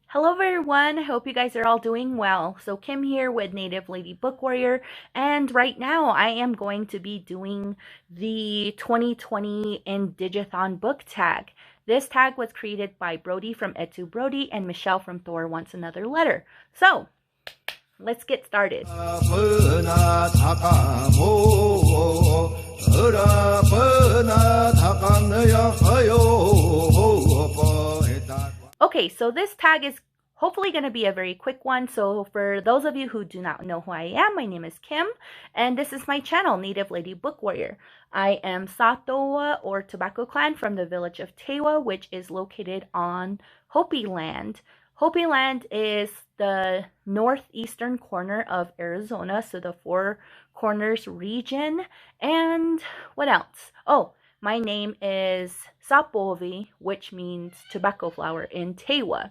Hello everyone, I hope you guys are all doing well. So Kim here with Native Lady Book Warrior, and right now I am going to be doing the 2020 IndigAthon Book Tag. This tag was created by Brody from Brody and Michelle from Thor Wants Another Letter. So, let's get started. Okay, so this tag is hopefully going to be a very quick one. So for those of you who do not know who I am, my name is Kim, and this is my channel, Native Lady Book Warrior. I am Satoa or Tobacco Clan from the village of Tewa, which is located on Hopi Land. Hopi Land is the northeastern corner of Arizona, so the Four Corners region. And what else? Oh, my name is Sapovi, which means tobacco flower in Tewa.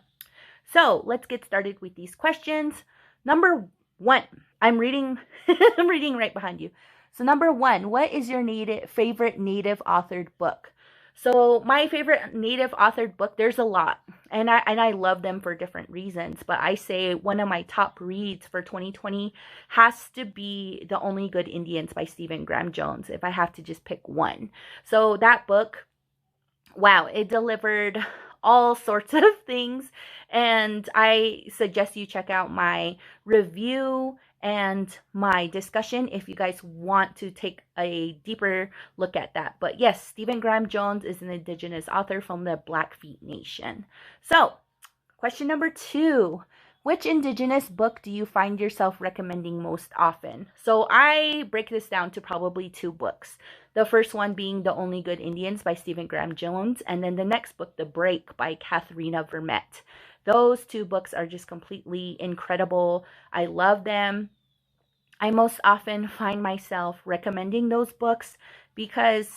So let's get started with these questions. Number one, I'm reading right behind you. So number one, what is your favorite native authored book? So my favorite native authored book, there's a lot, and I love them for different reasons, but I say one of my top reads for 2020 has to be The Only Good Indians by Stephen Graham Jones, if I have to just pick one. So that book, wow, it delivered all sorts of things, and I suggest you check out my review and my discussion if you guys want to take a deeper look at that. But yes, Stephen Graham Jones is an Indigenous author from the Blackfeet Nation. So, question number two. Which Indigenous book do you find yourself recommending most often? So I break this down to probably two books. The first one being The Only Good Indians by Stephen Graham Jones, and then the next book, The Break by Katharina Vermette. Those two books are just completely incredible. I love them. I most often find myself recommending those books because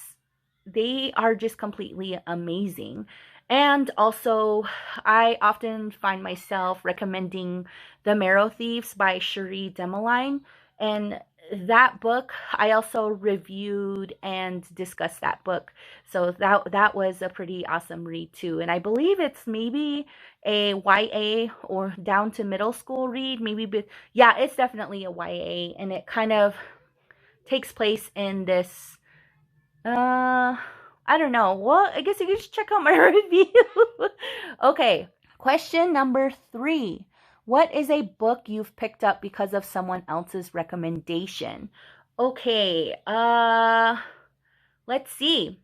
they are just completely amazing. And also, I often find myself recommending The Marrow Thieves by Cherie Demeline. And that book, I also reviewed and discussed that book. So that was a pretty awesome read too. And I believe it's maybe a YA or down to middle school read. Yeah, it's definitely a YA. And it kind of takes place in this, I don't know. Well, I guess you can just check out my review. Okay, question number three. What is a book you've picked up because of someone else's recommendation? Okay, let's see.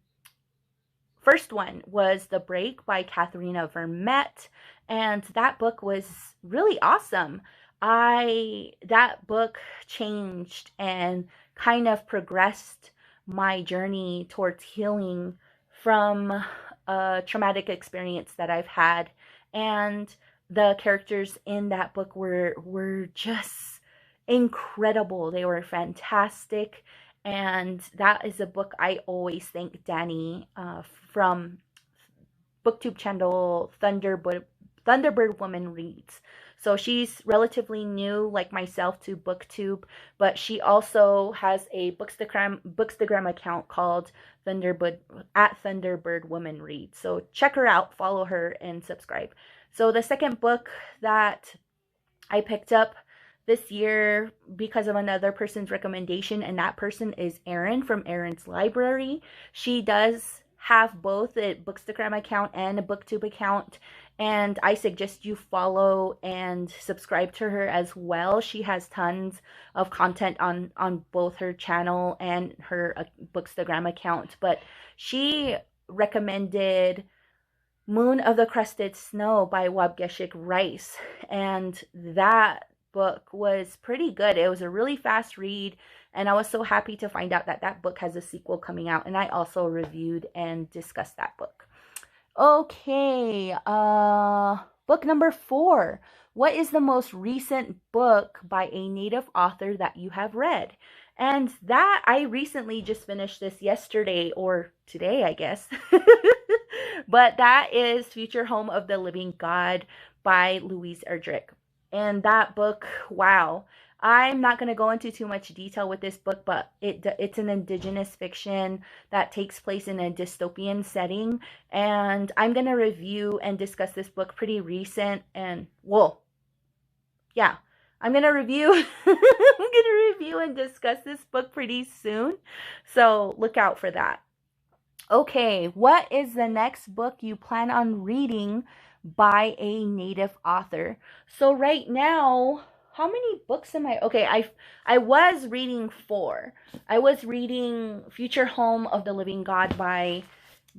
First one was The Break by Katharina Vermette, and that book was really awesome. That book changed and kind of progressed my journey towards healing from a traumatic experience that I've had. And the characters in that book were just incredible. They were fantastic. And that is a book I always thank Danny from BookTube channel Thunderbird Woman Reads. So she's relatively new, like myself, to BookTube, but she also has a Bookstagram account called Thunderbird Woman Reads. So check her out, follow her, and subscribe. So the second book that I picked up this year because of another person's recommendation, and that person is Erin from Erin's Library. She does have both a Bookstagram account and a BookTube account, and I suggest you follow and subscribe to her as well. She has tons of content on both her channel and her Bookstagram account, but she recommended Moon of the Crusted Snow by Wabgeshig Rice, and that book was pretty good. It was a really fast read, and I was so happy to find out that that book has a sequel coming out, and I also reviewed and discussed that book. Okay, book number 4. What is the most recent book by a Native author that you have read? And that, I recently just finished this yesterday, or today, I guess. But that is Future Home of the Living God by Louise Erdrich. And that book, wow, I'm not going to go into too much detail with this book, but it's an Indigenous fiction that takes place in a dystopian setting. And I'm going to review and discuss this book pretty recent. And, well, yeah, I'm going to review, I'm going to review and discuss this book pretty soon. So look out for that. Okay, what is the next book you plan on reading by a native author? So right now, how many books am I? Okay, I was reading 4. I was reading Future Home of the Living God by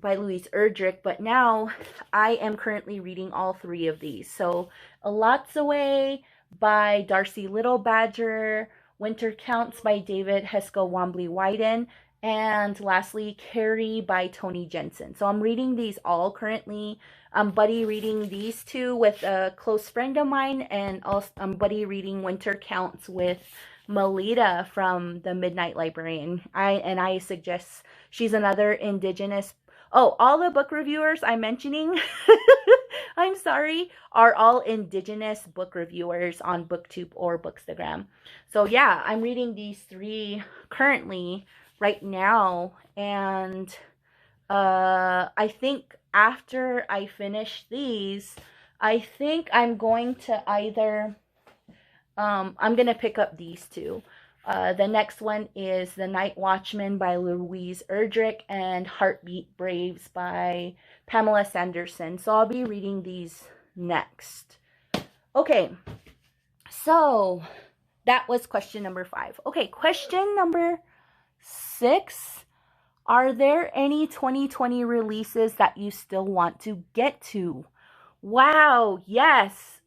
Louise Erdrich, but now I am currently reading all 3 of these. So A Lot's Away by Darcy Little Badger, Winter Counts by David Heskel Wombley Wyden, and lastly, Carrie by Tony Jensen. So I'm reading these all currently. I'm buddy reading these 2 with a close friend of mine, and also I'm buddy reading Winter Counts with Melita from the Midnight Librarian. I suggest she's another Indigenous. Oh, all the book reviewers I'm mentioning, I'm sorry, are all Indigenous book reviewers on BookTube or Bookstagram. So yeah, I'm reading these 3 currently right now, and I think after I finish these, I think I'm going to either I'm gonna pick up these 2. The next one is The Night Watchman by Louise Erdrich and Heartbeat Braves by Pamela Sanderson. So I'll be reading these next. Okay, so that was question number 5. Okay, question number 6. Are there any 2020 releases that you still want to get to? Wow, yes.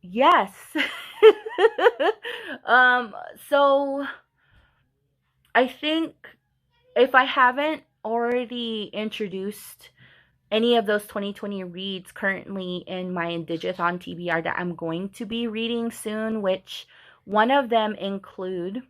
Yes. So I think if I haven't already introduced any of those 2020 reads currently in my IndigAthon TBR that I'm going to be reading soon, which one of them include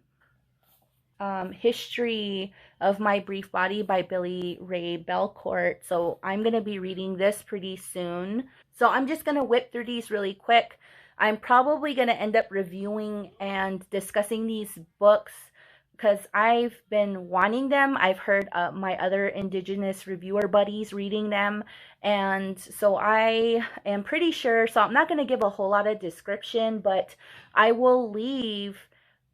History of My Brief Body by Billy Ray Belcourt. So I'm going to be reading this pretty soon. So I'm just going to whip through these really quick. I'm probably going to end up reviewing and discussing these books because I've been wanting them. I've heard my other Indigenous reviewer buddies reading them, and so I am pretty sure, so I'm not going to give a whole lot of description, but I will leave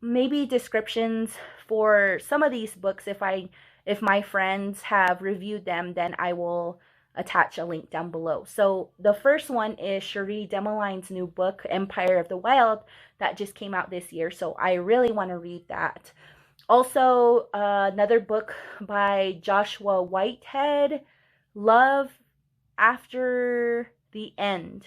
maybe descriptions for some of these books. If my friends have reviewed them, then I will attach a link down below. So the first one is Cherie Demoline's new book, Empire of the Wild, that just came out this year. So I really want to read that. Also, another book by Joshua Whitehead, Love After the End.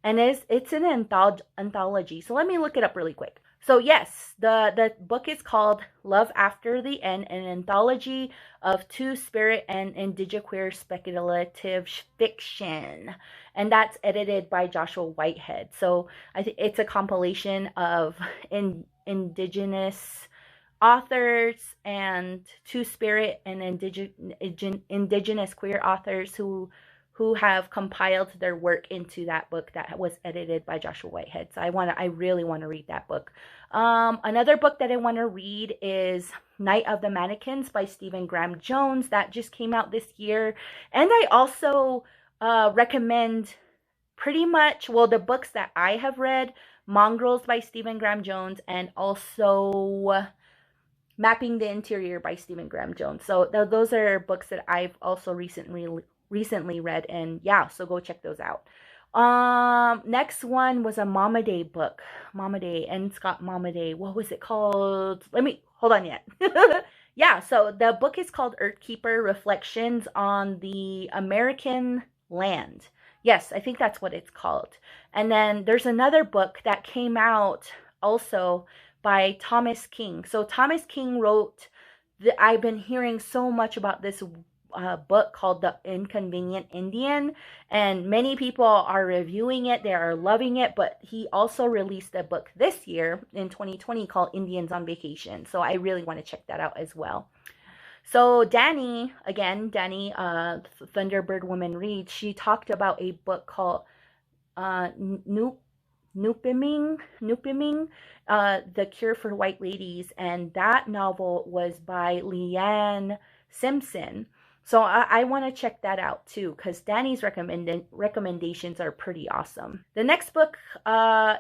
And it's an anthology. So let me look it up really quick. So yes, the book is called Love After the End, an anthology of Two-Spirit and indigiqueer speculative fiction. And that's edited by Joshua Whitehead. So I think it's a compilation of Indigenous authors and Two-Spirit and indigenous queer authors who have compiled their work into that book that was edited by Joshua Whitehead. So I really want to read that book. Another book that I want to read is Night of the Mannequins by Stephen Graham Jones. That just came out this year. And I also recommend pretty much, well, the books that I have read, Mongrels by Stephen Graham Jones, and also Mapping the Interior by Stephen Graham Jones. So those are books that I've also recently read, and yeah, so go check those out. Next one was a Mama Day book. Mama Day, and Scott Mama Day. What was it called? Hold on yet. Yeah, so the book is called Earthkeeper, Reflections on the American Land. Yes, I think that's what it's called. And then there's another book that came out also by Thomas King. So Thomas King wrote, I've been hearing so much about this book called The Inconvenient Indian, and many people are reviewing it. They are loving it, but he also released a book this year in 2020 called Indians on Vacation. So I really want to check that out as well. So Danny, Thunderbird Woman Reads, she talked about a book called Nupiming, The Cure for White Ladies, and that novel was by Leanne Simpson. So I want to check that out too, because Danny's recommendations are pretty awesome. The next book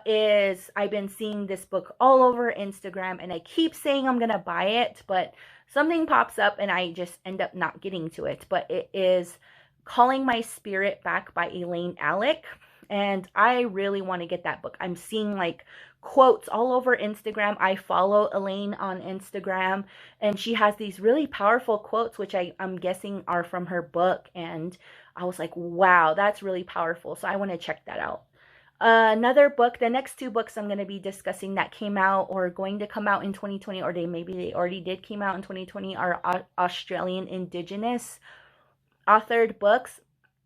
is, I've been seeing this book all over Instagram, and I keep saying I'm going to buy it, but something pops up and I just end up not getting to it. But it is Calling My Spirit Back by Elaine Alec. And I really want to get that book. I'm seeing like quotes all over Instagram. I follow Elaine on Instagram, and she has these really powerful quotes, which I'm guessing are from her book. And I was like, wow, that's really powerful. So I want to check that out. Another book, the next two books I'm going to be discussing that came out or going to come out in 2020, or maybe they already did came out in 2020, are Australian Indigenous authored books.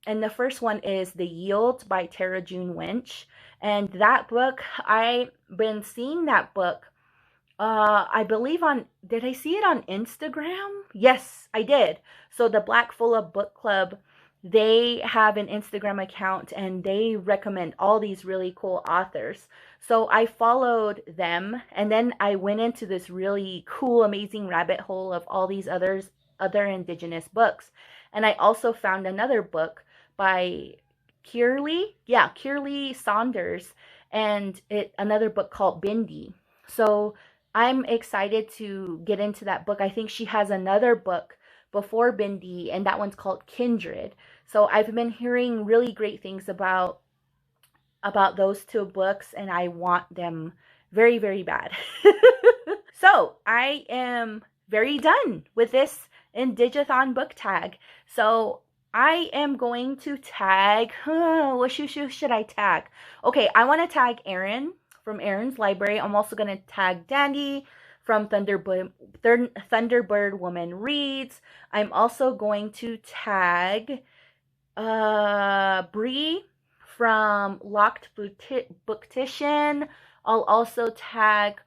And the first one is The Yield by Tara June Winch. And that book, I've been seeing that book, I believe did I see it on Instagram? Yes, I did. So the Black Fulla Book Club, they have an Instagram account and they recommend all these really cool authors. So I followed them, and then I went into this really cool, amazing rabbit hole of all these other Indigenous books. And I also found another book by Kirley Saunders, and another book called Bindi. So I'm excited to get into that book. I think she has another book before Bindi, and that one's called Kindred. So I've been hearing really great things about those two books, and I want them very, very bad. So I am very done with this IndigAthon book tag. So I am going to tag, what should I tag? Okay, I want to tag Erin from Erin's Library. I'm also going to tag Dandy from Thunderbird Woman Reads. I'm also going to tag Bree from Locked Booktition. I'll also tag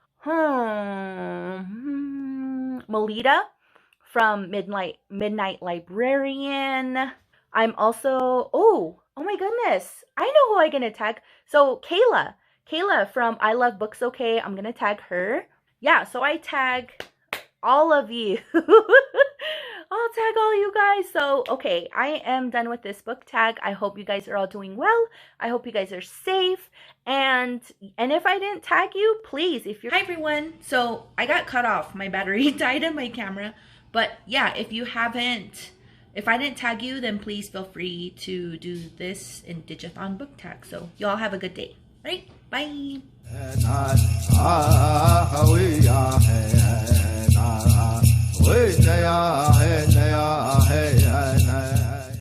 Melita from Midnight Librarian. I'm also, oh my goodness, I know who I'm gonna tag. So Kayla from I Love Books Okay, I'm gonna tag her. Yeah, so I tag all of you. I'll tag all you guys. So, okay, I am done with this book tag. I hope you guys are all doing well. I hope you guys are safe. And if I didn't tag you, please, Hi everyone. So I got cut off. My battery died in my camera. But yeah, if I didn't tag you, then please feel free to do this IndigAthon book tag. So y'all have a good day. Right? Bye.